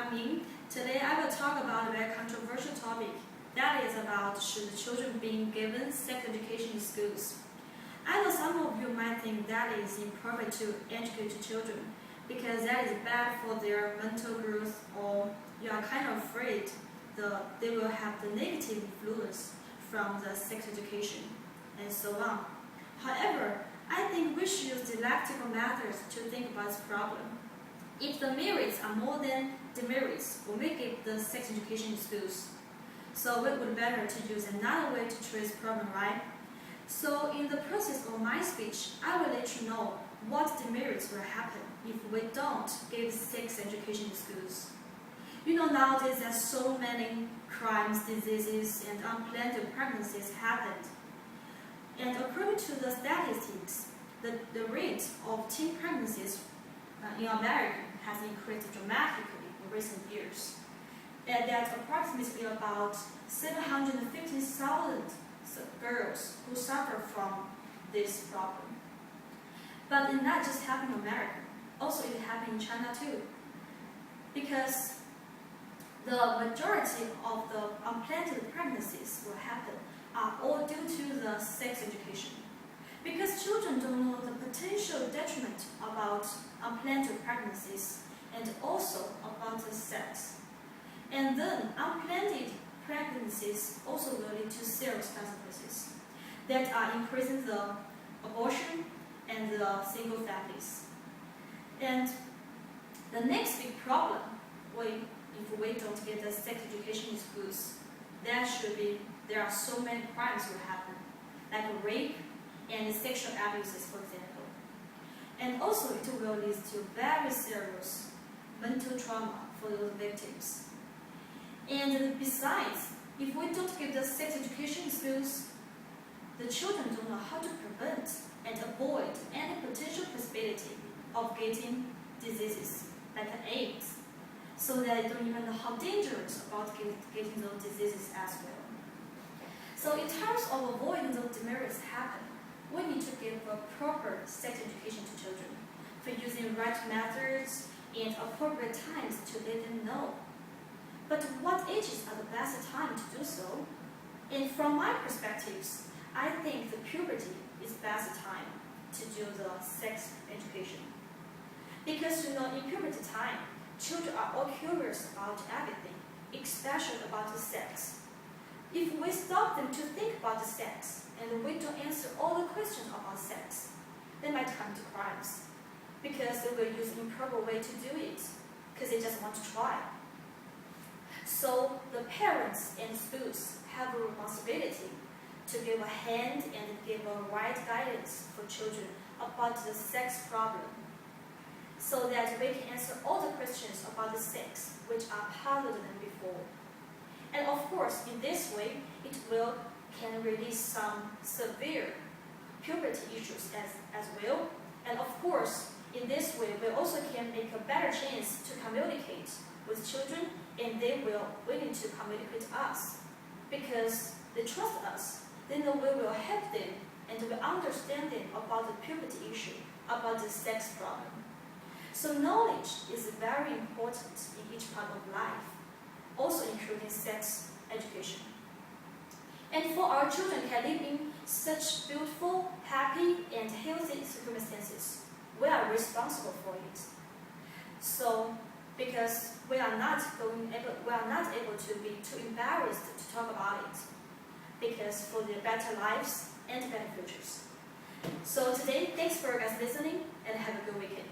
I'm Ying. Today I will talk about a very controversial topic. That is about should children be given sex education in schools. I know some of you might think that is improper to educate children because that is bad for their mental growth, or you are kind of afraid that they will have the negative influence from the sex education and so on. However, I think we should use dialectical methods to think about this problem. If the merits are more than demerits, we may give the sex education in schools. So it would be better to use another way to treat this problem, right? So in the process of my speech, I will let you know what demerits will happen if we don't give sex education in schools. You know, nowadays there are so many crimes, diseases, and unplanned pregnancies happened. And according to the statistics, the rate of teen pregnancies in America has increased dramatically in recent years. And that approximately about 750,000 girls who suffer from this problem. But it not just happened in America, also it happened in China too. Because the majority of the unplanned pregnancies will happen are all due to the sex education. Because children don't know the potential detriment about unplanned pregnancies and also about the sex. And then unplanned pregnancies also will lead to serious consequences that are increasing the abortion and the single families. And the next big problem, if we don't get the sex education in schools, there are so many crimes will happen, like rape and sexual abuses, for example. And also it will lead to very serious mental trauma for those victims. And besides, if we don't give the sex education in schools, the children don't know how to prevent and avoid any potential possibility of getting diseases like AIDS, so that they don't even know how dangerous about getting those diseases as well. So in terms of avoiding those demerits happen, we need to give a proper sex education to children for using right methods and appropriate times to let them know. But what ages are the best time to do so? And from my perspectives, I think the puberty is best time to do the sex education. Because in puberty time, children are all curious about everything, especially about the sex. If we stop them to think about the sex, and we don't answer all the questions about sex, they might come to crimes, because they will use improper way to do it, because they just want to try. So the parents and schools have a responsibility to give a hand and give a right guidance for children about the sex problem, so that we can answer all the questions about the sex which are harder than before. And of course, in this way, it can release some severe puberty issues as well. And of course, in this way, we also can make a better chance to communicate with children, and they will willing to communicate with us because they trust us. They know we will help them and we understand them about the puberty issue, about the sex problem. So knowledge is very important in each part of life, also including sex education. And for our children can live in such beautiful, happy, and healthy circumstances, we are responsible for it. So, because we are not able to be too embarrassed to talk about it, because for their better lives and better futures. So today, thanks for you guys listening, and have a good weekend.